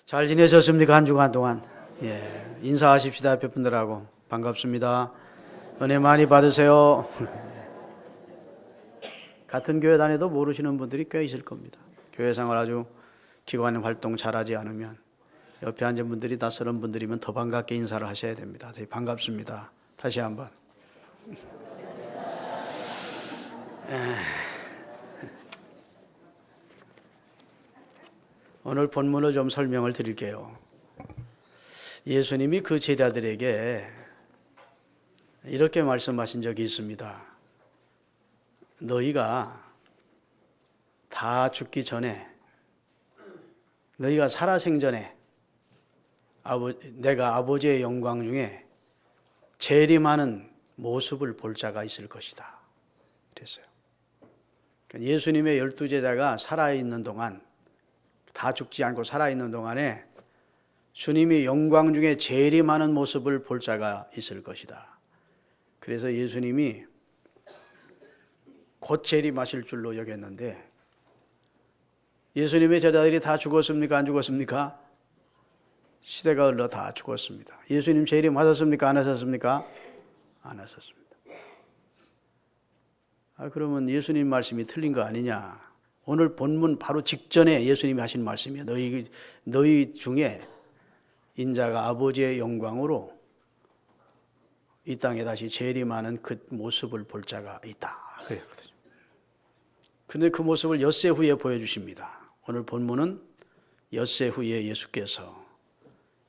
잘 지내셨습니까? 한 주간 동안. 예, 인사하십시다. 옆에 분들하고. 반갑습니다. 은혜 많이 받으세요. 같은 교회 다녀도 모르시는 분들이 꽤 있을 겁니다. 교회 생활 아주 기관 활동 잘하지 않으면 옆에 앉은 분들이 낯설은 분들이면 더 반갑게 인사를 하셔야 됩니다. 저희 반갑습니다. 다시 한번. 오늘 본문을 좀 설명을 드릴게요. 예수님이 그 제자들에게 이렇게 말씀하신 적이 있습니다. 너희가 다 죽기 전에, 너희가 살아생전에 내가 아버지의 영광 중에 재림하는 모습을 볼 자가 있을 것이다. 그랬어요. 그러니까 예수님의 12제자가 살아있는 동안, 다 죽지 않고 살아있는 동안에 주님이 영광 중에 재림하는 모습을 볼 자가 있을 것이다. 그래서 예수님이 곧 재림하실 줄로 여겼는데, 예수님의 제자들이 다 죽었습니까? 안 죽었습니까? 시대가 흘러 다 죽었습니다. 예수님 재림하셨습니까? 안 하셨습니까? 안 하셨습니다. 그러면 예수님 말씀이 틀린 거 아니냐? 오늘 본문 바로 직전에 예수님이 하신 말씀이에요. 너희 중에 인자가 아버지의 영광으로 이 땅에 다시 재림하는 그 모습을 볼 자가 있다. 그랬거든요. 근데 그 모습을 엿새 후에 보여주십니다. 오늘 본문은 엿새 후에 예수께서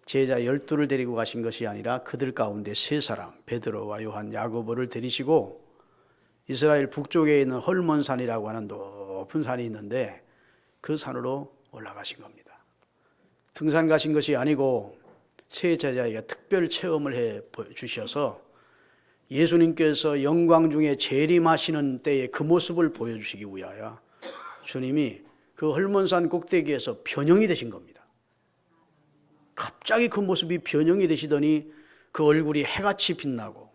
제자 12를 데리고 가신 것이 아니라 그들 가운데 세 사람, 베드로와 요한, 야고보를 데리시고 이스라엘 북쪽에 있는 헐몬산이라고 하는 높은 산이 있는데 그 산으로 올라가신 겁니다. 등산 가신 것이 아니고 세 제자에게 특별 체험을 해 주셔서 예수님께서 영광 중에 재림하시는 때의 그 모습을 보여주시기 위하여 주님이 그 헐몬산 꼭대기에서 변형이 되신 겁니다. 갑자기 그 모습이 변형이 되시더니 그 얼굴이 해같이 빛나고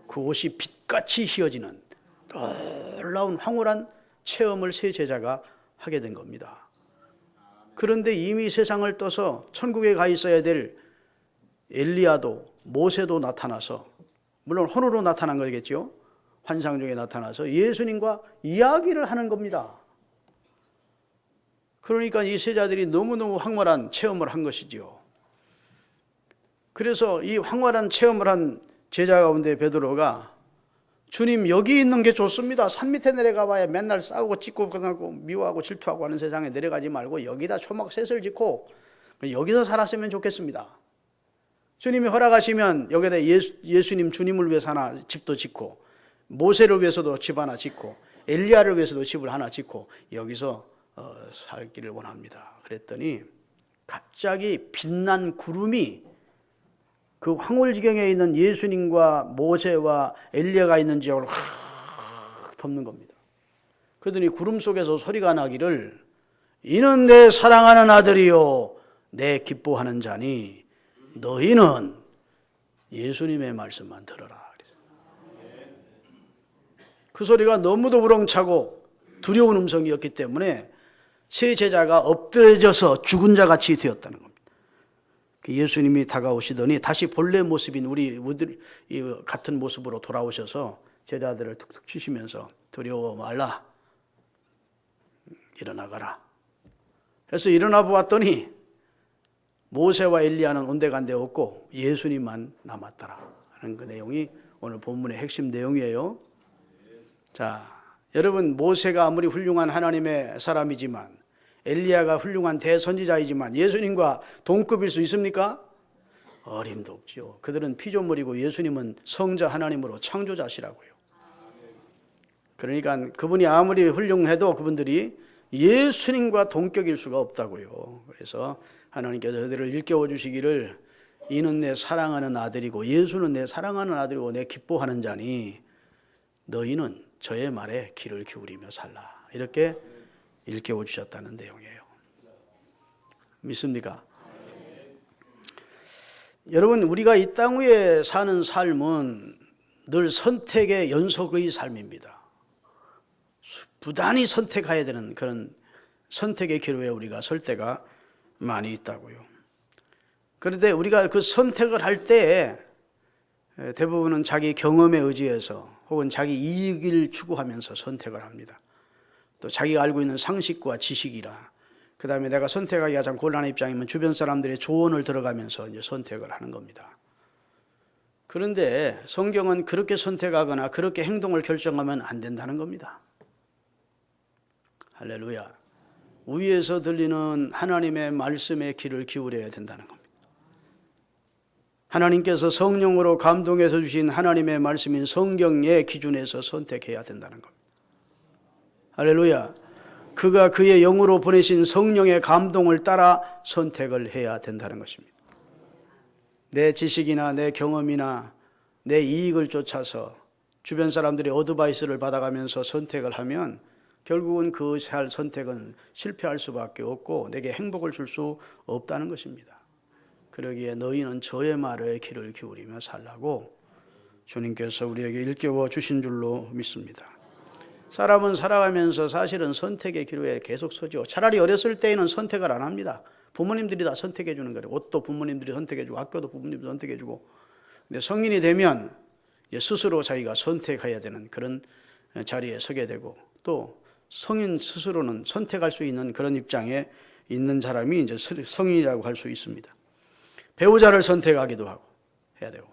그 옷이 빛같이 휘어지는 놀라운 황홀한 체험을 세 제자가 하게 된 겁니다. 그런데 이미 세상을 떠서 천국에 가 있어야 될 엘리야도 모세도 나타나서, 물론 혼으로 나타난 거겠죠. 환상 중에 나타나서 예수님과 이야기를 하는 겁니다. 그러니까 이 세자들이 너무너무 황홀한 체험을 한 것이지요. 그래서 이 황홀한 체험을 한 제자 가운데 베드로가 주님 여기 있는 게 좋습니다. 산 밑에 내려가 봐야 맨날 싸우고 찢고 그러고 미워하고 질투하고 하는 세상에 내려가지 말고 여기다 초막셋을 짓고 여기서 살았으면 좋겠습니다. 주님이 허락하시면 여기다 예수님 주님을 위해서 하나 집도 짓고 모세를 위해서도 집 하나 짓고 엘리야를 위해서도 집을 하나 짓고 여기서 살기를 원합니다. 그랬더니 갑자기 빛난 구름이 그 황홀지경에 있는 예수님과 모세와 엘리야가 있는 지역을 확 덮는 겁니다. 그러더니 구름 속에서 소리가 나기를 이는 내 사랑하는 아들이요 내 기뻐하는 자니 너희는 예수님의 말씀만 들어라. 그 소리가 너무도 우렁차고 두려운 음성이었기 때문에 세 제자가 엎드려져서 죽은 자같이 되었다는 겁니다. 예수님이 다가오시더니 다시 본래 모습인 우리 같은 모습으로 돌아오셔서 제자들을 툭툭 치시면서 두려워 말라, 일어나가라. 그래서 일어나 보았더니 모세와 엘리야는 온데간데 없고 예수님만 남았더라 하는 그 내용이 오늘 본문의 핵심 내용이에요. 자, 여러분, 모세가 아무리 훌륭한 하나님의 사람이지만 엘리야가 훌륭한 대선지자이지만 예수님과 동급일 수 있습니까? 어림도 없죠. 그들은 피조물이고 예수님은 성자 하나님으로 창조자시라고요. 그러니까 그분이 아무리 훌륭해도 그분들이 예수님과 동격일 수가 없다고요. 그래서 하나님께서 그들을 일깨워 주시기를 이는 내 사랑하는 아들이고 예수는 내 사랑하는 아들이고 내 기뻐하는 자니 너희는 저의 말에 귀를 기울이며 살라. 이렇게 일깨워 주셨다는 내용이에요. 믿습니까? 여러분, 우리가 이 땅 위에 사는 삶은 늘 선택의 연속의 삶입니다. 부단히 선택해야 되는 그런 선택의 기로에 우리가 설 때가 많이 있다고요. 그런데 우리가 그 선택을 할 때 대부분은 자기 경험에 의지해서 혹은 자기 이익을 추구하면서 선택을 합니다. 또 자기가 알고 있는 상식과 지식이라, 그 다음에 내가 선택하기 가장 곤란한 입장이면 주변 사람들의 조언을 들어가면서 이제 선택을 하는 겁니다. 그런데 성경은 그렇게 선택하거나 그렇게 행동을 결정하면 안 된다는 겁니다. 할렐루야. 위에서 들리는 하나님의 말씀에 귀를 기울여야 된다는 겁니다. 하나님께서 성령으로 감동해서 주신 하나님의 말씀인 성경의 기준에서 선택해야 된다는 겁니다. 할렐루야. 그가 그의 영으로 보내신 성령의 감동을 따라 선택을 해야 된다는 것입니다. 내 지식이나 내 경험이나 내 이익을 쫓아서 주변 사람들의 어드바이스를 받아가면서 선택을 하면 결국은 그 선택은 실패할 수밖에 없고 내게 행복을 줄 수 없다는 것입니다. 그러기에 너희는 저의 말에 귀를 기울이며 살라고 주님께서 우리에게 일깨워 주신 줄로 믿습니다. 사람은 살아가면서 사실은 선택의 기로에 계속 서죠. 차라리 어렸을 때에는 선택을 안 합니다. 부모님들이 다 선택해 주는 거예요. 옷도 부모님들이 선택해 주고 학교도 부모님들이 선택해 주고. 근데 성인이 되면 스스로 자기가 선택해야 되는 그런 자리에 서게 되고, 또 성인 스스로는 선택할 수 있는 그런 입장에 있는 사람이 이제 성인이라고 할 수 있습니다. 배우자를 선택하기도 하고 해야 되고,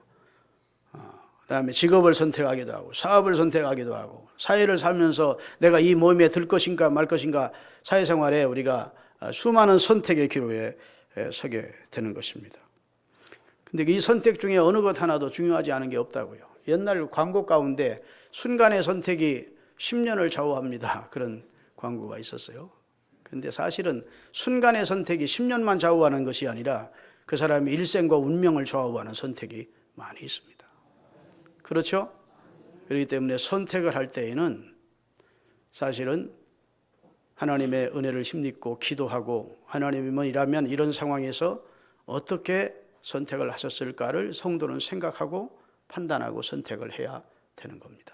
그다음에 직업을 선택하기도 하고 사업을 선택하기도 하고, 사회를 살면서 내가 이 모임에 들 것인가 말 것인가, 사회생활에 우리가 수많은 선택의 기로에 서게 되는 것입니다. 근데 이 선택 중에 어느 것 하나도 중요하지 않은 게 없다고요. 옛날 광고 가운데 순간의 선택이 10년을 좌우합니다, 그런 광고가 있었어요. 근데 사실은 순간의 선택이 10년만 좌우하는 것이 아니라 그 사람의 일생과 운명을 좌우하는 선택이 많이 있습니다. 그렇죠? 그렇기 때문에 선택을 할 때에는 사실은 하나님의 은혜를 힘입고 기도하고, 하나님이라면 이런 상황에서 어떻게 선택을 하셨을까를 성도는 생각하고 판단하고 선택을 해야 되는 겁니다.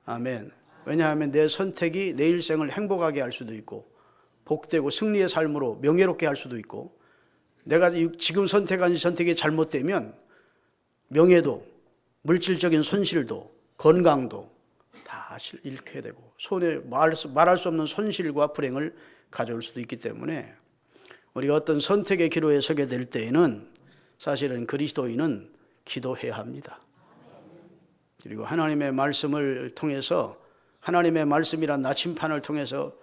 아멘. 왜냐하면 내 선택이 내 일생을 행복하게 할 수도 있고, 복되고 승리의 삶으로 명예롭게 할 수도 있고, 내가 지금 선택한 선택이 잘못되면 명예도, 물질적인 손실도, 건강도 다 잃게 되고, 손에 말할 수 없는 손실과 불행을 가져올 수도 있기 때문에 우리가 어떤 선택의 기로에 서게 될 때에는 사실은 그리스도인은 기도해야 합니다. 그리고 하나님의 말씀을 통해서, 하나님의 말씀이란 나침판을 통해서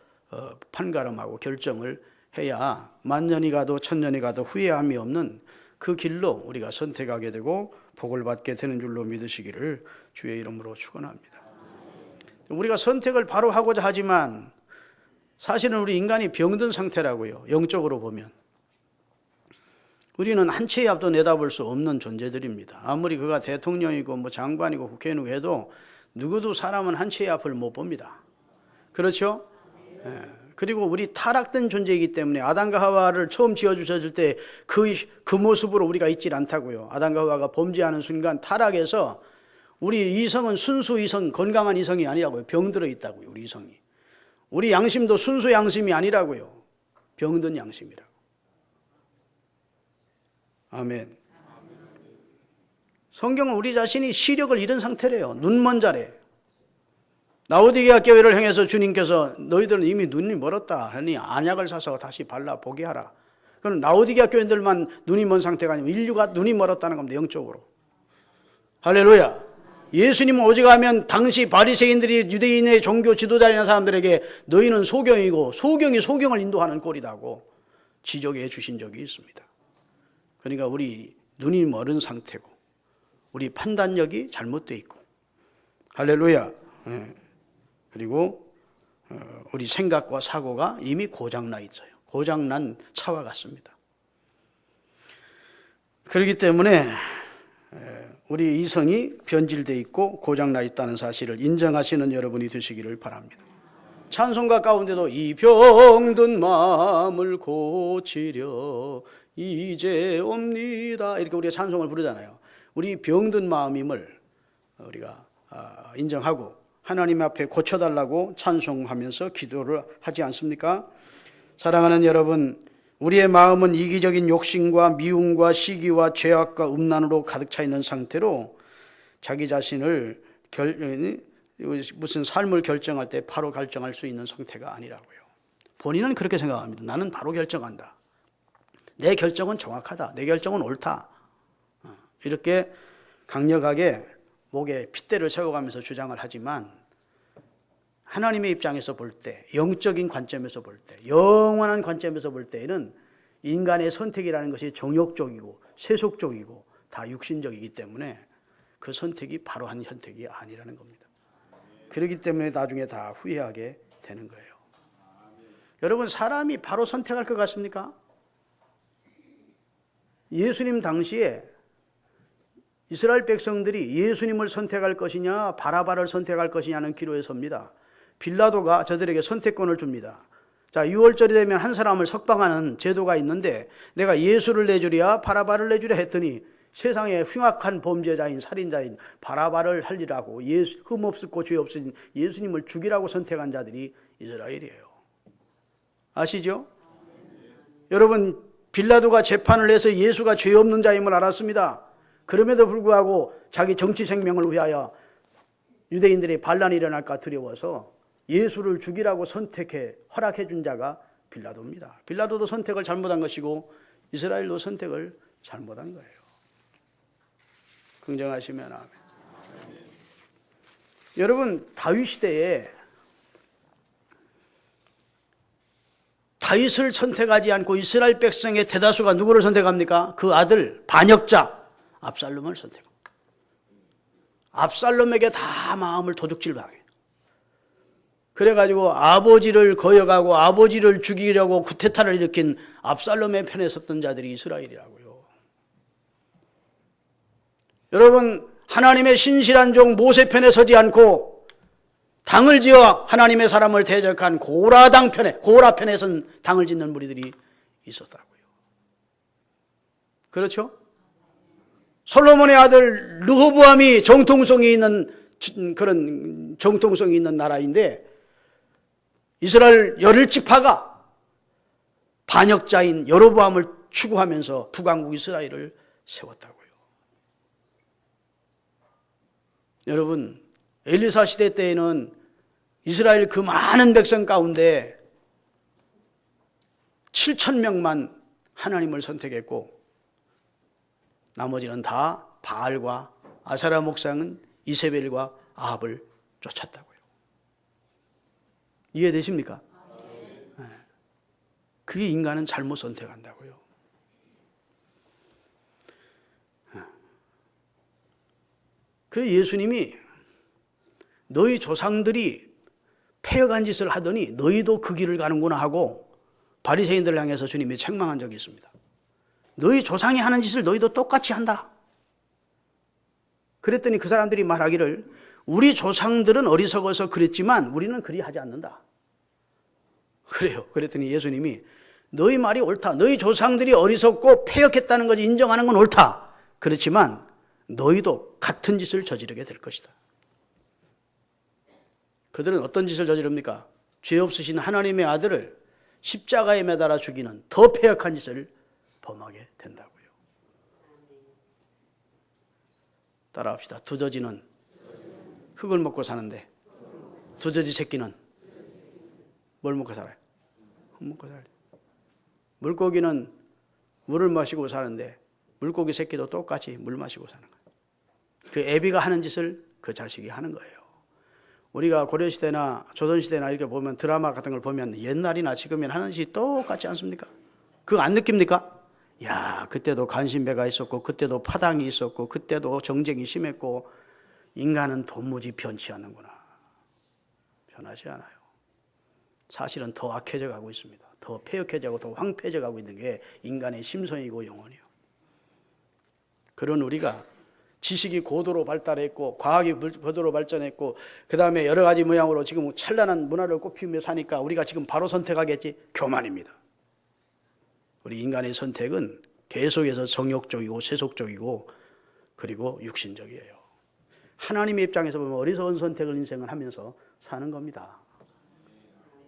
판가름하고 결정을 해야 만년이 가도 천년이 가도 후회함이 없는 그 길로 우리가 선택하게 되고 복을 받게 되는 줄로 믿으시기를 주의 이름으로 축원합니다. 우리가 선택을 바로 하고자 하지만 사실은 우리 인간이 병든 상태라고요. 영적으로 보면 우리는 한 치의 앞도 내다볼 수 없는 존재들입니다. 아무리 그가 대통령이고 뭐 장관이고 국회의원이고 해도 누구도 사람은 한 치의 앞을 못 봅니다. 그렇죠? 그리고 우리 타락된 존재이기 때문에 아담과 하와를 처음 지어주셨을 때 그 모습으로 우리가 있질 않다고요. 아담과 하와가 범죄하는 순간 타락해서 우리 이성은 순수 이성, 건강한 이성이 아니라고요. 병들어 있다고요. 우리 이성이. 우리 양심도 순수 양심이 아니라고요. 병든 양심이라고. 아멘. 성경은 우리 자신이 시력을 잃은 상태래요. 눈먼 자래. 라오디게아 교회를 향해서 주님께서 너희들은 이미 눈이 멀었다 하니 안약을 사서 다시 발라 보게 하라. 그럼 라오디게아 교회들만 눈이 먼 상태가 아니면 인류가 눈이 멀었다는 겁니다. 영적으로. 할렐루야. 예수님은 오직 하면 당시 바리새인들이 유대인의 종교 지도자라는 사람들에게 너희는 소경이고 소경이 소경을 인도하는 꼴이라고 지적해 주신 적이 있습니다. 그러니까 우리 눈이 멀은 상태고 우리 판단력이 잘못되어 있고, 할렐루야. 그리고 우리 생각과 사고가 이미 고장나 있어요. 고장난 차와 같습니다. 그렇기 때문에 우리 이성이 변질되어 있고 고장나 있다는 사실을 인정하시는 여러분이 되시기를 바랍니다. 찬송가 가운데도 이 병든 마음을 고치려 이제 옵니다, 이렇게 우리가 찬송을 부르잖아요. 우리 병든 마음임을 우리가 인정하고 하나님 앞에 고쳐달라고 찬송하면서 기도를 하지 않습니까? 사랑하는 여러분, 우리의 마음은 이기적인 욕심과 미움과 시기와 죄악과 음란으로 가득 차 있는 상태로 자기 자신을 무슨 삶을 결정할 때 바로 결정할 수 있는 상태가 아니라고요. 본인은 그렇게 생각합니다. 나는 바로 결정한다. 내 결정은 정확하다. 내 결정은 옳다. 이렇게 강력하게 목에 핏대를 세워가면서 주장을 하지만 하나님의 입장에서 볼 때, 영적인 관점에서 볼 때, 영원한 관점에서 볼 때에는 인간의 선택이라는 것이 정욕적이고 세속적이고 다 육신적이기 때문에 그 선택이 바로한 선택이 아니라는 겁니다. 그렇기 때문에 나중에 다 후회하게 되는 거예요. 여러분, 사람이 바로 선택할 것 같습니까? 예수님 당시에 이스라엘 백성들이 예수님을 선택할 것이냐 바라바를 선택할 것이냐는 기로에 섭니다. 빌라도가 저들에게 선택권을 줍니다. 자, 6월절이 되면 한 사람을 석방하는 제도가 있는데 내가 예수를 내주랴 바라바를 내주랴 했더니 세상에 흉악한 범죄자인 살인자인 바라바를 살리라고 흠 없었고 죄 없으신 예수님을 죽이라고 선택한 자들이 이스라엘이에요. 아시죠? 여러분, 빌라도가 재판을 해서 예수가 죄 없는 자임을 알았습니다. 그럼에도 불구하고 자기 정치 생명을 위하여 유대인들의 반란이 일어날까 두려워서 예수를 죽이라고 허락해 준 자가 빌라도입니다. 빌라도도 선택을 잘못한 것이고 이스라엘도 선택을 잘못한 거예요. 긍정하시면 아멘. 여러분, 다윗 시대에 다윗을 선택하지 않고 이스라엘 백성의 대다수가 누구를 선택합니까? 그 아들 반역자 압살롬을 선택합니다. 압살롬에게 다 마음을 도둑질 당해요. 그래가지고 아버지를 거역하고 아버지를 죽이려고 쿠데타를 일으킨 압살롬의 편에 섰던 자들이 이스라엘이라고요. 여러분, 하나님의 신실한 종 모세 편에 서지 않고 당을 지어 하나님의 사람을 대적한 고라 편에 선 당을 짓는 무리들이 있었다고요. 그렇죠? 솔로몬의 아들 르호보암이 정통성이 있는 그런 정통성이 있는 나라인데 이스라엘 10지파가 반역자인 여로보암을 추구하면서 북왕국 이스라엘을 세웠다고요. 여러분, 엘리사 시대 때에는 이스라엘 그 많은 백성 가운데 7,000명만 하나님을 선택했고 나머지는 다 바알과 아사라 목상은 이세벨과 아합을 쫓았다고요. 이해되십니까? 네. 그게 인간은 잘못 선택한다고요. 그래서 예수님이 너희 조상들이 패역한 짓을 하더니 너희도 그 길을 가는구나 하고 바리새인들을 향해서 주님이 책망한 적이 있습니다. 너희 조상이 하는 짓을 너희도 똑같이 한다. 그랬더니 그 사람들이 말하기를 우리 조상들은 어리석어서 그랬지만 우리는 그리 하지 않는다. 그래요. 그랬더니 예수님이 너희 말이 옳다. 너희 조상들이 어리석고 패역했다는 것을 인정하는 건 옳다. 그렇지만 너희도 같은 짓을 저지르게 될 것이다. 그들은 어떤 짓을 저지릅니까? 죄 없으신 하나님의 아들을 십자가에 매달아 죽이는 더 패역한 짓을 범하게 된다고요. 따라합시다. 두더지는 흙을 먹고 사는데 두더지 새끼는 뭘 먹고 살아요? 흙 먹고 살아요. 물고기는 물을 마시고 사는데 물고기 새끼도 똑같이 물 마시고 사는 거예요. 그 애비가 하는 짓을 그 자식이 하는 거예요. 우리가 고려시대나 조선시대나 이렇게 보면 드라마 같은 걸 보면 옛날이나 지금이나 하는 짓이 똑같지 않습니까? 그거 안 느낍니까? 야, 그때도 간신배가 있었고 그때도 파당이 있었고 그때도 정쟁이 심했고 인간은 도무지 변치 않는구나. 변하지 않아요. 사실은 더 악해져 가고 있습니다. 더 폐역해져 가고 더 황폐해져 가고 있는 게 인간의 심성이고 영혼이요. 그런 우리가 지식이 고도로 발달했고 과학이 고도로 발전했고 그 다음에 여러 가지 모양으로 지금 찬란한 문화를 꽃피우며 사니까 우리가 지금 바로 선택하겠지? 교만입니다. 우리 인간의 선택은 계속해서 정욕적이고 세속적이고 그리고 육신적이에요. 하나님의 입장에서 보면 어리석은 선택을 인생을 하면서 사는 겁니다.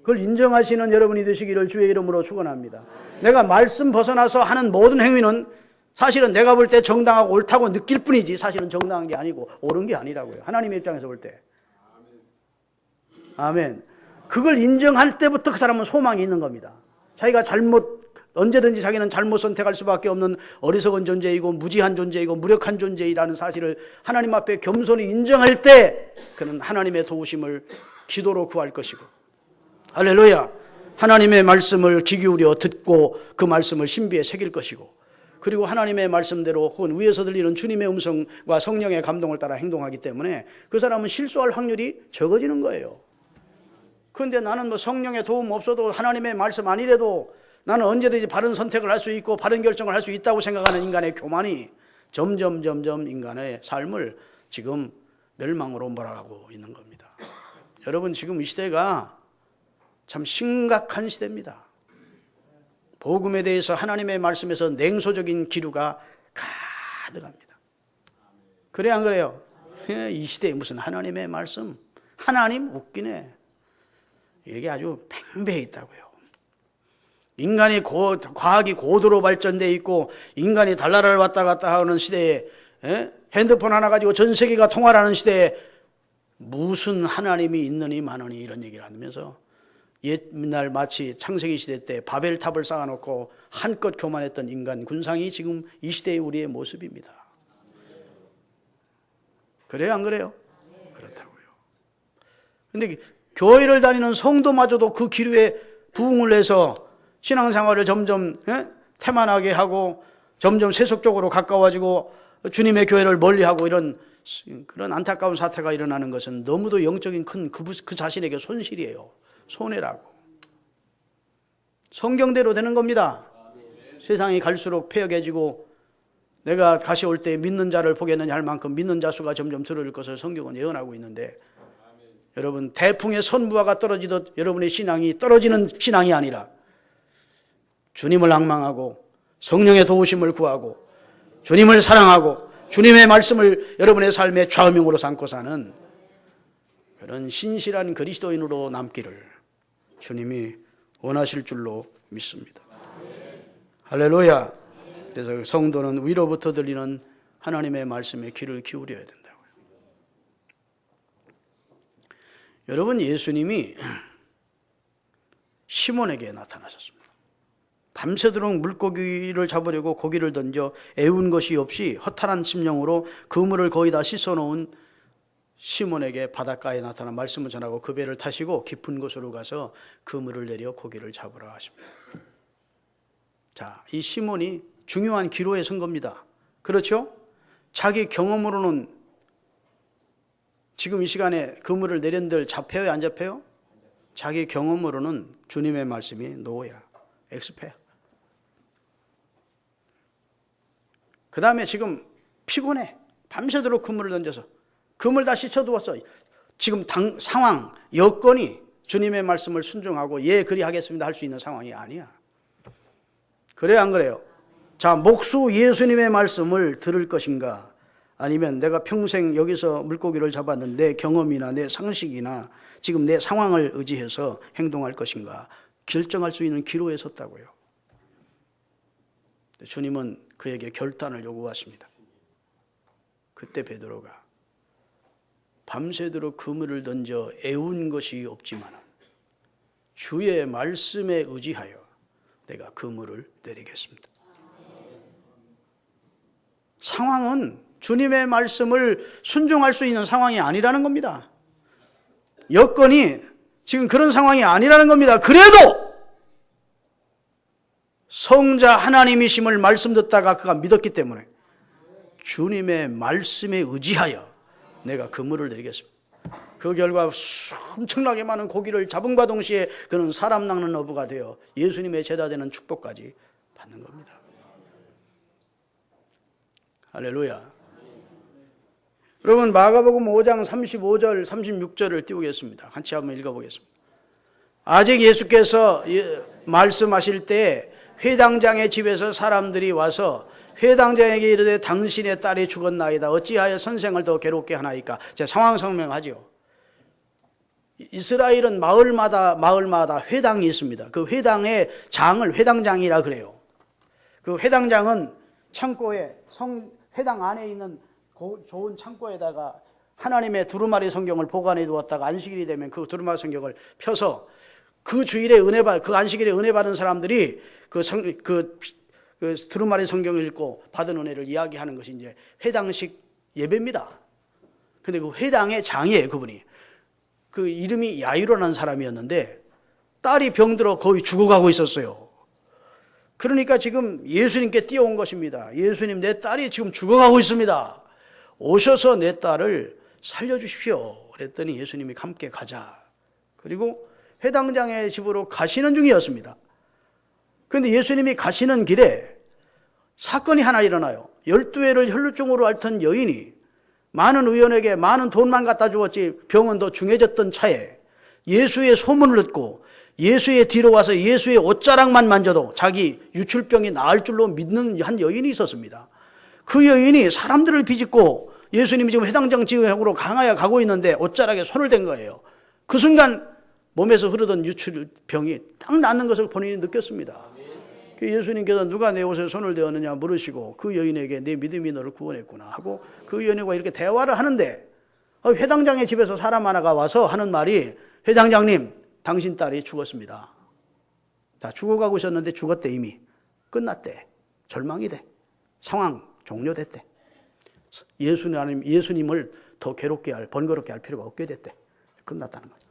그걸 인정하시는 여러분이 되시기를 주의 이름으로 축원합니다. 내가 말씀 벗어나서 하는 모든 행위는 사실은 내가 볼 때 정당하고 옳다고 느낄 뿐이지 사실은 정당한 게 아니고 옳은 게 아니라고요. 하나님의 입장에서 볼 때. 아멘. 그걸 인정할 때부터 그 사람은 소망이 있는 겁니다. 자기가 언제든지 자기는 잘못 선택할 수밖에 없는 어리석은 존재이고 무지한 존재이고 무력한 존재이라는 사실을 하나님 앞에 겸손히 인정할 때 그는 하나님의 도우심을 기도로 구할 것이고, 할렐루야, 하나님의 말씀을 귀 기울여 듣고 그 말씀을 신비에 새길 것이고, 그리고 하나님의 말씀대로 혹은 위에서 들리는 주님의 음성과 성령의 감동을 따라 행동하기 때문에 그 사람은 실수할 확률이 적어지는 거예요. 그런데 나는 뭐 성령의 도움 없어도 하나님의 말씀 아니래도 나는 언제든지 바른 선택을 할 수 있고 바른 결정을 할 수 있다고 생각하는 인간의 교만이 점점 인간의 삶을 지금 멸망으로 몰아가고 있는 겁니다. 여러분, 지금 이 시대가 참 심각한 시대입니다. 복음에 대해서 하나님의 말씀에서 냉소적인 기류가 가득합니다. 그래 안 그래요? 이 시대에 무슨 하나님의 말씀? 하나님 웃기네. 이게 아주 팽배해 있다고요. 인간이 과학이 고도로 발전되어 있고 인간이 달나라를 왔다 갔다 하는 시대에 핸드폰 하나 가지고 전 세계가 통화를 하는 시대에 무슨 하나님이 있느니 마느니 이런 얘기를 하면서 옛날 마치 창세기 시대 때 바벨탑을 쌓아놓고 한껏 교만했던 인간 군상이 지금 이 시대의 우리의 모습입니다. 그래요 안 그래요? 그렇다고요. 그런데 교회를 다니는 성도마저도 그 기류에 부응을 해서 신앙생활을 점점 태만하게 하고 점점 세속적으로 가까워지고 주님의 교회를 멀리하고 이런 그런 안타까운 사태가 일어나는 것은 너무도 영적인 큰 그 자신에게 손실이에요. 손해라고. 성경대로 되는 겁니다. 세상이 갈수록 폐역해지고 내가 다시 올 때 믿는 자를 보겠느냐 할 만큼 믿는 자 수가 점점 줄어들 것을 성경은 예언하고 있는데, 여러분, 태풍의 선부화가 떨어지듯 여러분의 신앙이 떨어지는 신앙이 아니라 주님을 앙망하고 성령의 도우심을 구하고 주님을 사랑하고 주님의 말씀을 여러분의 삶의 좌우명으로 삼고 사는 그런 신실한 그리스도인으로 남기를 주님이 원하실 줄로 믿습니다. 할렐루야. 그래서 성도는 위로부터 들리는 하나님의 말씀에 귀를 기울여야 된다고요. 여러분, 예수님이 시몬에게 나타나셨습니다. 밤새도록 물고기를 잡으려고 고기를 던져 애운 것이 없이 허탈한 심령으로 그물을 거의 다 씻어놓은 시몬에게 바닷가에 나타나 말씀을 전하고 그 배를 타시고 깊은 곳으로 가서 그물을 내려 고기를 잡으라 하십니다. 자, 이 시몬이 중요한 기로에 선 겁니다. 그렇죠? 자기 경험으로는 지금 이 시간에 그물을 내린들 잡혀요, 안 잡혀요? 자기 경험으로는 주님의 말씀이 노야, 엑스페야. 그 다음에 지금 피곤해. 밤새도록 그물을 던져서 그물 다 씻어두었어. 지금 상황, 여건이 주님의 말씀을 순종하고 예 그리하겠습니다 할 수 있는 상황이 아니야. 그래요 안 그래요? 자, 목수 예수님의 말씀을 들을 것인가, 아니면 내가 평생 여기서 물고기를 잡았는데 내 경험이나 내 상식이나 지금 내 상황을 의지해서 행동할 것인가 결정할 수 있는 기로에 섰다고요. 주님은 그에게 결단을 요구하십니다. 그때 베드로가 밤새도록 그물을 던져 애운 것이 없지만 주의 말씀에 의지하여 내가 그물을 내리겠습니다. 상황은 주님의 말씀을 순종할 수 있는 상황이 아니라는 겁니다. 여건이 지금 그런 상황이 아니라는 겁니다. 그래도 성자 하나님이심을 말씀 듣다가 그가 믿었기 때문에 주님의 말씀에 의지하여 내가 그물을 내리겠습니다. 그 결과 엄청나게 많은 고기를 잡음과 동시에 그는 사람 낚는 어부가 되어 예수님의 제자 되는 축복까지 받는 겁니다. 할렐루야. 여러분, 마가복음 5장 35절 36절을 띄우겠습니다. 같이 한번 읽어보겠습니다. 아직 예수께서 말씀하실 때 회당장의 집에서 사람들이 와서 회당장에게 이르되 당신의 딸이 죽었나이다. 어찌하여 선생을 더 괴롭게 하나이까? 제 상황 설명하죠. 이스라엘은 마을마다 회당이 있습니다. 그 회당의 장을 회당장이라 그래요. 그 회당장은 창고에 회당 안에 있는 좋은 창고에다가 하나님의 두루마리 성경을 보관해 두었다가 안식일이 되면 그 두루마리 성경을 펴서 그 주일에 그 안식일에 은혜 받은 사람들이 그 두루마리 성경을 읽고 받은 은혜를 이야기하는 것이 이제 회당식 예배입니다. 근데 그 회당의 장이에요, 그분이. 그 이름이 야이로라는 사람이었는데 딸이 병들어 거의 죽어가고 있었어요. 그러니까 지금 예수님께 뛰어온 것입니다. 예수님, 내 딸이 지금 죽어가고 있습니다. 오셔서 내 딸을 살려주십시오. 그랬더니 예수님이 함께 가자. 그리고 회당장의 집으로 가시는 중이었습니다. 그런데 예수님이 가시는 길에 사건이 하나 일어나요. 12회를 혈루증으로 앓던 여인이 많은 의원에게 많은 돈만 갖다 주었지 병은 더 중해졌던 차에 예수의 소문을 듣고 예수의 뒤로 와서 예수의 옷자락만 만져도 자기 유출병이 나을 줄로 믿는 한 여인이 있었습니다. 그 여인이 사람들을 비집고 예수님이 지금 회당장 지역으로 강하여 가고 있는데 옷자락에 손을 댄 거예요. 그 순간 몸에서 흐르던 유출병이 딱 낫는 것을 본인이 느꼈습니다. 예수님께서 누가 내 옷에 손을 대었느냐 물으시고 그 여인에게 내 믿음이 너를 구원했구나 하고 그 여인과 이렇게 대화를 하는데 회당장의 집에서 사람 하나가 와서 하는 말이, 회당장님, 당신 딸이 죽었습니다. 자, 죽어가고 있었는데 죽었대. 이미 끝났대. 절망이 돼. 상황 종료됐대. 예수님을 더 번거롭게 할 필요가 없게 됐대. 끝났다는 거죠.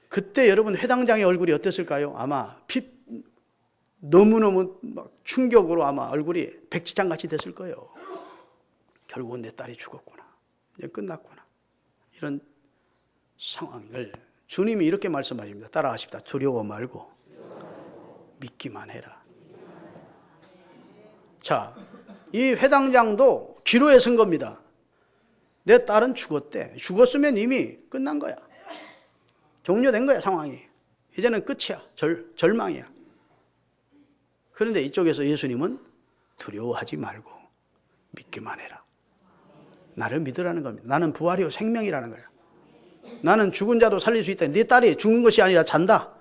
그때 여러분 회당장의 얼굴이 어땠을까요? 아마 너무너무 막 충격으로 아마 얼굴이 백지장같이 됐을 거예요. 결국은 내 딸이 죽었구나. 이제 끝났구나. 이런 상황을 주님이 이렇게 말씀하십니다. 따라하십니다. 두려워 말고 믿기만 해라. 자, 이 회당장도 기로에 선 겁니다. 내 딸은 죽었대. 죽었으면 이미 끝난 거야. 종료된 거야, 상황이. 이제는 끝이야. 절망이야. 그런데 이쪽에서 예수님은 두려워하지 말고 믿기만 해라. 나를 믿으라는 겁니다. 나는 부활이요 생명이라는 거야. 나는 죽은 자도 살릴 수 있다. 네 딸이 죽는 것이 아니라 잔다.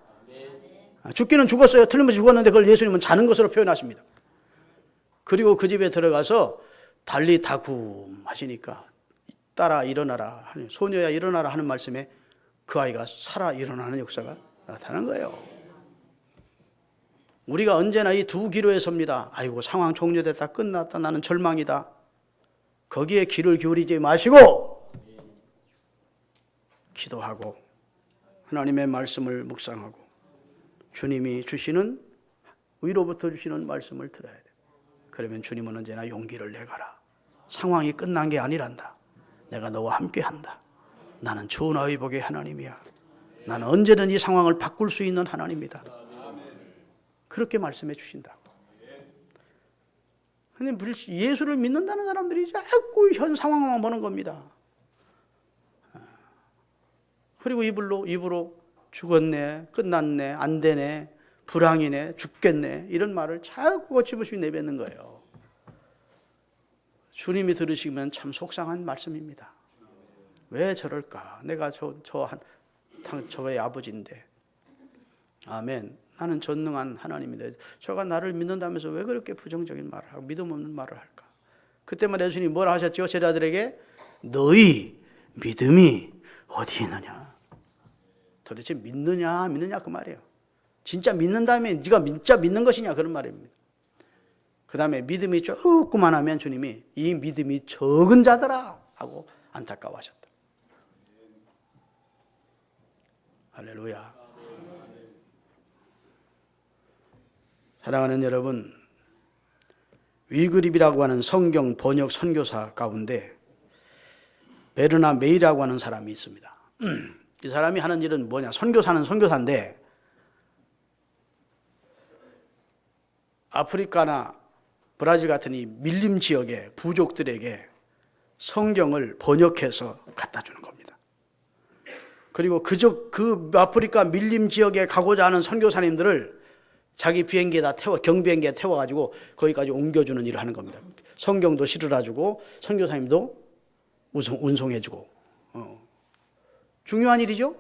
죽기는 죽었어요. 틀림없이 죽었는데 그걸 예수님은 자는 것으로 표현하십니다. 그리고 그 집에 들어가서 달리다굼 하시니까 딸아 일어나라, 소녀야 일어나라 하는 말씀에 그 아이가 살아 일어나는 역사가 나타난 거예요. 우리가 언제나 이 두 기로에 섭니다. 아이고 상황 종료됐다, 끝났다, 나는 절망이다. 거기에 귀를 기울이지 마시고 기도하고 하나님의 말씀을 묵상하고 주님이 주시는, 위로부터 주시는 말씀을 들어야 돼. 그러면 주님은 언제나 용기를 내가라. 상황이 끝난 게 아니란다. 내가 너와 함께한다. 나는 좋은 의복의 하나님이야. 나는 언제든 이 상황을 바꿀 수 있는 하나님이다. 그렇게 말씀해 주신다고. 근데 예수를 믿는다는 사람들이 자꾸 현 상황만 보는 겁니다. 그리고 입으로 죽었네, 끝났네, 안 되네, 불황이네, 죽겠네 이런 말을 자꾸 거침없이 내뱉는 거예요. 주님이 들으시면 참 속상한 말씀입니다. 왜 저럴까? 내가 저의 아버지인데. 아멘. 나는 전능한 하나님인데 저가 나를 믿는다면서 왜 그렇게 부정적인 말을 하고 믿음 없는 말을 할까? 그때만 예수님이 뭐라 하셨죠? 제자들에게 너희 믿음이 어디 있느냐? 도대체 믿느냐 그 말이에요. 진짜 믿는다면 네가 진짜 믿는 것이냐 그런 말입니다. 그 다음에 믿음이 조금만 하면 주님이 이 믿음이 적은 자들아 하고 안타까워하셨다. 할렐루야. 사랑하는 여러분, 위그립이라고 하는 성경 번역 선교사 가운데 베르나 메이라고 하는 사람이 있습니다. 이 사람이 하는 일은 뭐냐? 선교사는 선교사인데 아프리카나 브라질 같은 이 밀림 지역의 부족들에게 성경을 번역해서 갖다 주는 겁니다. 그리고 그 아프리카 밀림 지역에 가고자 하는 선교사님들을 자기 비행기에다 경비행기에 태워가지고 거기까지 옮겨주는 일을 하는 겁니다. 성경도 실으라주고 선교사님도 운송해주고. 중요한 일이죠.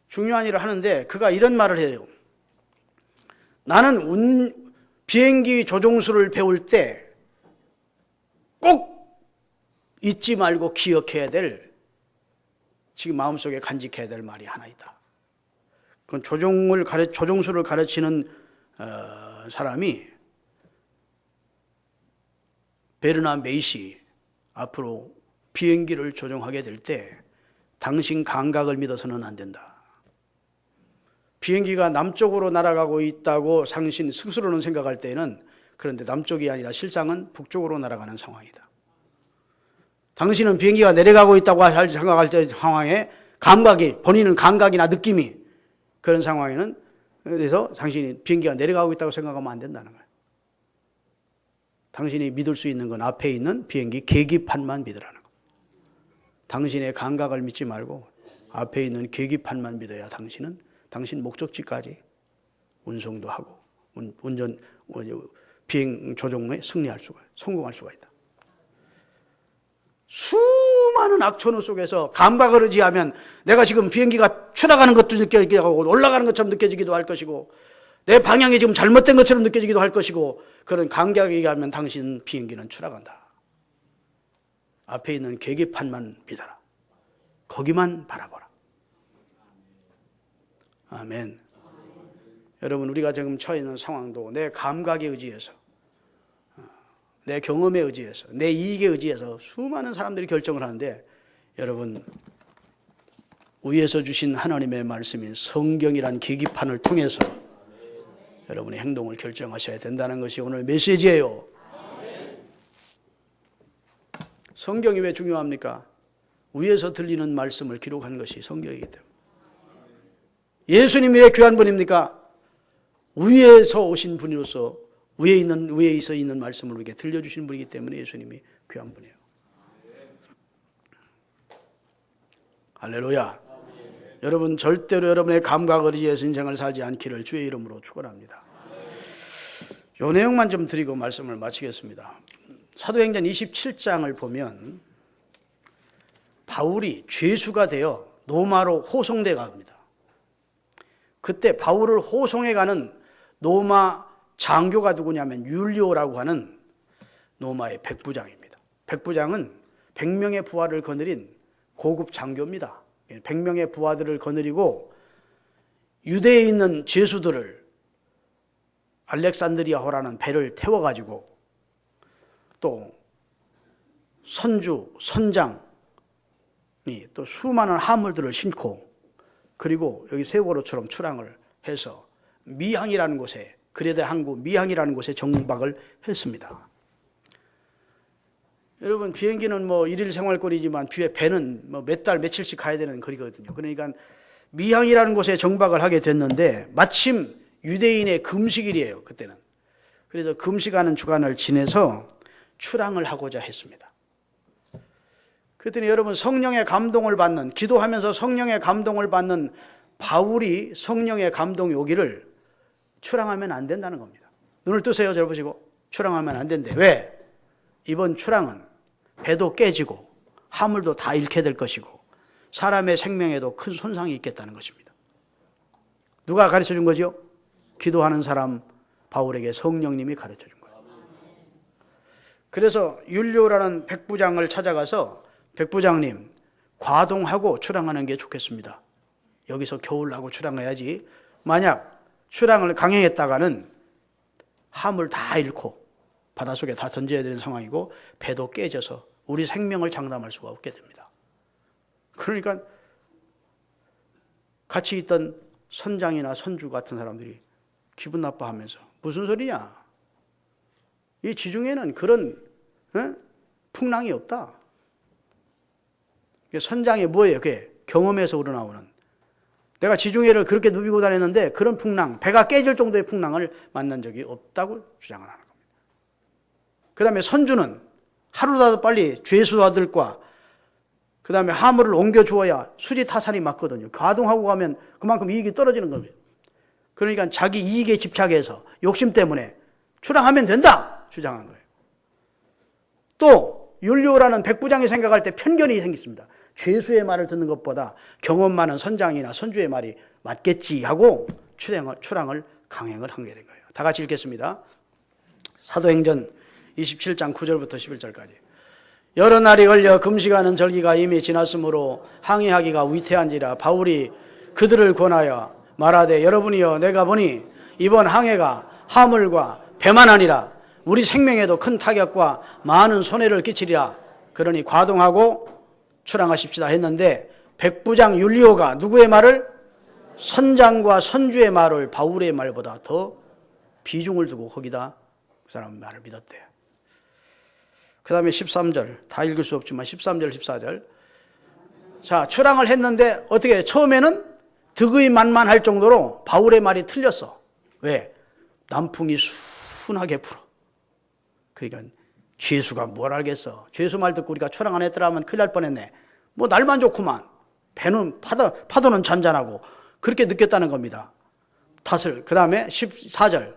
중요한 일을 하는데 그가 이런 말을 해요. 나는 비행기 조종수를 배울 때 꼭 잊지 말고 기억해야 될, 지금 마음속에 간직해야 될 말이 하나 있다. 그건 조종수를 가르치는 사람이 베르나 메이시, 앞으로 비행기를 조종하게 될 때 당신 감각을 믿어서는 안 된다. 비행기가 남쪽으로 날아가고 있다고 당신 스스로는 생각할 때는, 그런데 남쪽이 아니라 실상은 북쪽으로 날아가는 상황이다. 당신은 비행기가 내려가고 있다고 생각할 때 상황에 본인은 감각이나 느낌이 그런 상황에는, 그래서 당신이 비행기가 내려가고 있다고 생각하면 안 된다는 거예요. 당신이 믿을 수 있는 건 앞에 있는 비행기 계기판만 믿으라는 거예요. 당신의 감각을 믿지 말고 앞에 있는 계기판만 믿어야 당신 목적지까지 운송도 하고 비행 조종에 성공할 수가 있다. 수많은 악천후 속에서 감각을 의지하면 내가 지금 비행기가 추락하는 것도 느껴지기도 하고 올라가는 것처럼 느껴지기도 할 것이고 내 방향이 지금 잘못된 것처럼 느껴지기도 할 것이고, 그런 감각에 의하면 당신 비행기는 추락한다. 앞에 있는 계기판만 믿어라. 거기만 바라보라. 아멘. 여러분, 우리가 지금 처해 있는 상황도 내 감각에 의지해서, 내 경험에 의지해서, 내 이익에 의지해서 수많은 사람들이 결정을 하는데, 여러분, 위에서 주신 하나님의 말씀인 성경이란 계기판을 통해서 여러분의 행동을 결정하셔야 된다는 것이 오늘 메시지예요. 성경이 왜 중요합니까? 위에서 들리는 말씀을 기록한 것이 성경이기 때문에. 예수님이 왜 귀한 분입니까? 위에서 오신 분으로서 위에 있는 말씀을 우리에게 들려주신 분이기 때문에 예수님이 귀한 분이에요. 할렐루야. 여러분, 절대로 여러분의 감각을 의지해서 인생을 살지 않기를 주의 이름으로 축원합니다. 이 내용만 좀 드리고 말씀을 마치겠습니다. 사도행전 27장을 보면 바울이 죄수가 되어 로마로 호송돼 갑니다. 그때 바울을 호송해 가는 로마 장교가 누구냐면 율리오라고 하는 로마의 백부장입니다. 백부장은 100명의 부하를 거느린 고급 장교입니다. 100명의 부하들을 거느리고 유대에 있는 죄수들을 알렉산드리아호라는 배를 태워가지고 또 선장이 또 수많은 화물들을 싣고, 그리고 여기 세월호처럼 출항을 해서 미항이라는 곳에, 그레데 항구 미항이라는 곳에 정박을 했습니다. 여러분, 비행기는 일일 생활거리지만 배는 몇 달 며칠씩 가야 되는 거리거든요. 그러니까 미항이라는 곳에 정박을 하게 됐는데 마침 유대인의 금식일이에요, 그때는. 그래서 금식하는 주간을 지내서 출항을 하고자 했습니다. 그랬더니 여러분, 성령의 감동을 받는, 기도하면서 성령의 감동을 받는 바울이 성령의 감동이 오기를 출항하면 안 된다는 겁니다. 눈을 뜨세요. 잘 보시고. 출항하면 안 된대. 왜? 이번 출항은 배도 깨지고 화물도 다 잃게 될 것이고 사람의 생명에도 큰 손상이 있겠다는 것입니다. 누가 가르쳐 준 거죠? 기도하는 사람 바울에게 성령님이 가르쳐 준 거예요. 그래서 율리오라는 백부장을 찾아가서, 백부장님, 과동하고 출항하는 게 좋겠습니다. 여기서 겨울 나고 출항해야지. 만약 출항을 강행했다가는 화물 다 잃고 바닷속에 다 던져야 되는 상황이고 배도 깨져서 우리 생명을 장담할 수가 없게 됩니다. 그러니까 같이 있던 선장이나 선주 같은 사람들이 기분 나빠하면서, 무슨 소리냐? 이 지중해는 그런 풍랑이 없다. 선장이 뭐예요? 그게 경험에서 우러나오는, 내가 지중해를 그렇게 누비고 다녔는데 그런 풍랑, 배가 깨질 정도의 풍랑을 만난 적이 없다고 주장을 하는 겁니다. 그 다음에 선주는 하루라도 빨리 죄수아들과 그 다음에 화물을 옮겨주어야 수지 타산이 맞거든요. 가동하고 가면 그만큼 이익이 떨어지는 겁니다. 그러니까 자기 이익에 집착해서 욕심 때문에 출항하면 된다 주장한 거예요. 또 율리오라는 백부장이 생각할 때 편견이 생겼습니다. 죄수의 말을 듣는 것보다 경험 많은 선장이나 선주의 말이 맞겠지 하고 출항을 강행을 하게 된 거예요. 다 같이 읽겠습니다. 사도행전 27장 9절부터 11절까지. 여러 날이 걸려 금식하는 절기가 이미 지났으므로 항해하기가 위태한지라 바울이 그들을 권하여 말하되 여러분이여 내가 보니 이번 항해가 화물과 배만 아니라 우리 생명에도 큰 타격과 많은 손해를 끼치리라. 그러니 과동하고 출항하십시다 했는데 백부장 율리오가 누구의 말을? 선장과 선주의 말을 바울의 말보다 더 비중을 두고 거기다 그 사람 말을 믿었대요. 그 다음에 13절 다 읽을 수 없지만 13절 14절. 자, 출항을 했는데 어떻게 처음에는 득의만만할 정도로 바울의 말이 틀렸어. 왜? 남풍이 순하게 불어. 그러니까 죄수가 뭘 알겠어. 죄수 말 듣고 우리가 출항 안 했더라면 큰일 날 뻔했네. 뭐 날만 좋구만. 배는 파도는 잔잔하고 그렇게 느꼈다는 겁니다. 그 다음에 14절.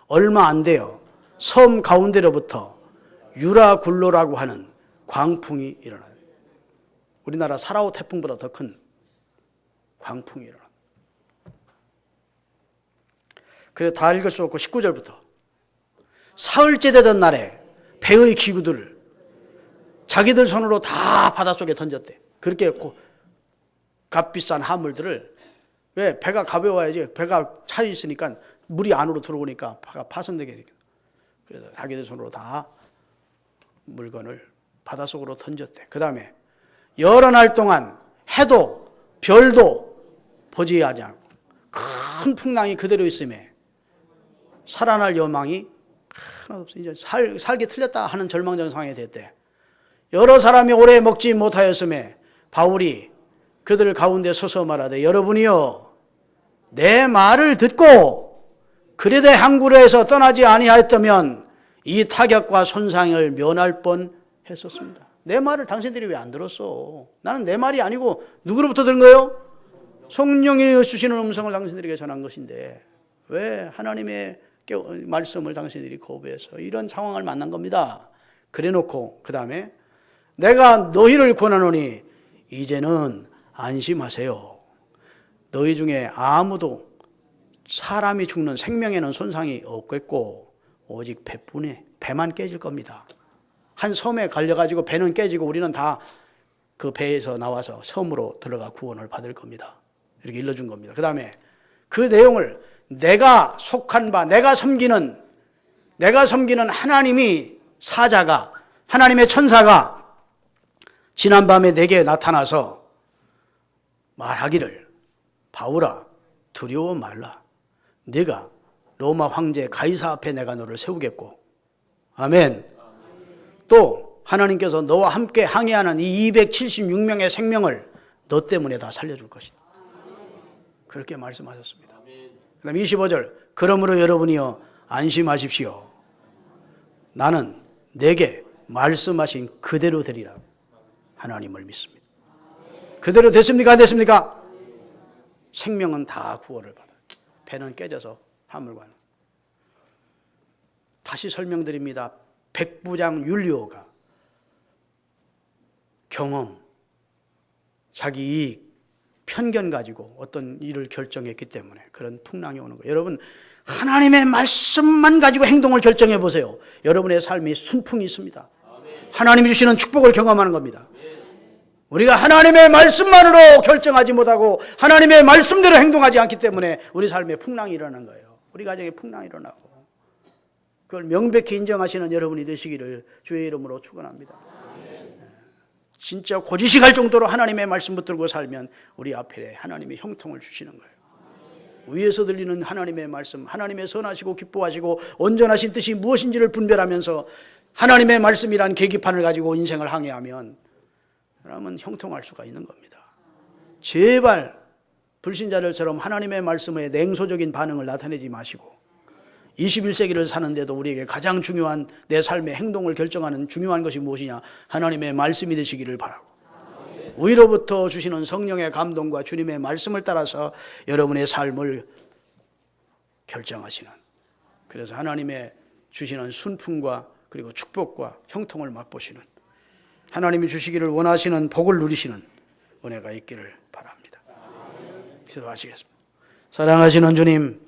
얼마 안 돼요. 섬 가운데로부터 유라굴로라고 하는 광풍이 일어나요. 우리나라 사라오 태풍보다 더 큰 광풍이 일어나요. 그래서 다 읽을 수 없고 19절부터 사흘째 되던 날에 배의 기구들을 자기들 손으로 다 바닷속에 던졌대. 그렇게 값비싼 화물들을, 왜? 배가 가벼워야지. 배가 차 있으니까 물이 안으로 들어오니까 파손되게 되니까. 그래서 자기들 손으로 다 물건을 바닷속으로 던졌대. 그 다음에 여러 날 동안 해도 별도 보지 하지 않고 큰 풍랑이 그대로 있음에 살아날 여망이 하나도 없어. 이제 살기 틀렸다 하는 절망적인 상황이 됐대. 여러 사람이 오래 먹지 못하였음에 바울이 그들 가운데 서서 말하되 여러분이여 내 말을 듣고 그레데 항구로에서 떠나지 아니하였다면 이 타격과 손상을 면할 뻔했었습니다. 내 말을 당신들이 왜 안 들었어? 나는 내 말이 아니고 누구로부터 들은 거예요? 성령이 주시는 음성을 당신들에게 전한 것인데 왜 하나님의 말씀을 당신들이 거부해서 이런 상황을 만난 겁니다. 그래놓고 그 다음에 내가 너희를 권하노니 이제는 안심하세요. 너희 중에 아무도 사람이 죽는 생명에는 손상이 없겠고 오직 배뿐에 배만 깨질 겁니다. 한 섬에 갈려가지고 배는 깨지고 우리는 다 그 배에서 나와서 섬으로 들어가 구원을 받을 겁니다. 이렇게 일러준 겁니다. 그 다음에 그 내용을 내가 속한 바, 내가 섬기는 하나님이 사자가, 하나님의 천사가 지난밤에 내게 나타나서 말하기를 바울아 두려워 말라. 네가 로마 황제 가이사 앞에 내가 너를 세우겠고 아멘. 또 하나님께서 너와 함께 항해하는 이 276명의 생명을 너 때문에 다 살려줄 것이다. 그렇게 말씀하셨습니다. 그 다음 25절 그러므로 여러분이여 안심하십시오. 나는 내게 말씀하신 그대로 되리라. 하나님을 믿습니다. 그대로 됐습니까? 안 됐습니까? 생명은 다 구원을 받아요. 배는 깨져서 화물과는. 다시 설명드립니다. 백부장 율리오가 경험, 자기 이익, 편견 가지고 어떤 일을 결정했기 때문에 그런 풍랑이 오는 거예요. 여러분 하나님의 말씀만 가지고 행동을 결정해 보세요. 여러분의 삶이 순풍이 있습니다. 하나님이 주시는 축복을 경험하는 겁니다. 우리가 하나님의 말씀만으로 결정하지 못하고 하나님의 말씀대로 행동하지 않기 때문에 우리 삶에 풍랑이 일어나는 거예요. 우리 가정에 풍랑이 일어나고 그걸 명백히 인정하시는 여러분이 되시기를 주의 이름으로 축원합니다. 진짜 고지식할 정도로 하나님의 말씀 붙들고 살면 우리 앞에 하나님의 형통을 주시는 거예요. 위에서 들리는 하나님의 말씀, 하나님의 선하시고 기뻐하시고 온전하신 뜻이 무엇인지를 분별하면서 하나님의 말씀이란 계기판을 가지고 인생을 항해하면 그러면 형통할 수가 있는 겁니다. 제발 불신자들처럼 하나님의 말씀에 냉소적인 반응을 나타내지 마시고 21세기를 사는데도 우리에게 가장 중요한 내 삶의 행동을 결정하는 중요한 것이 무엇이냐? 하나님의 말씀이 되시기를 바라고 위로부터 주시는 성령의 감동과 주님의 말씀을 따라서 여러분의 삶을 결정하시는, 그래서 하나님의 주시는 순풍과 그리고 축복과 형통을 맛보시는 하나님이 주시기를 원하시는 복을 누리시는 은혜가 있기를 바랍니다. 기도하시겠습니다. 사랑하시는 주님,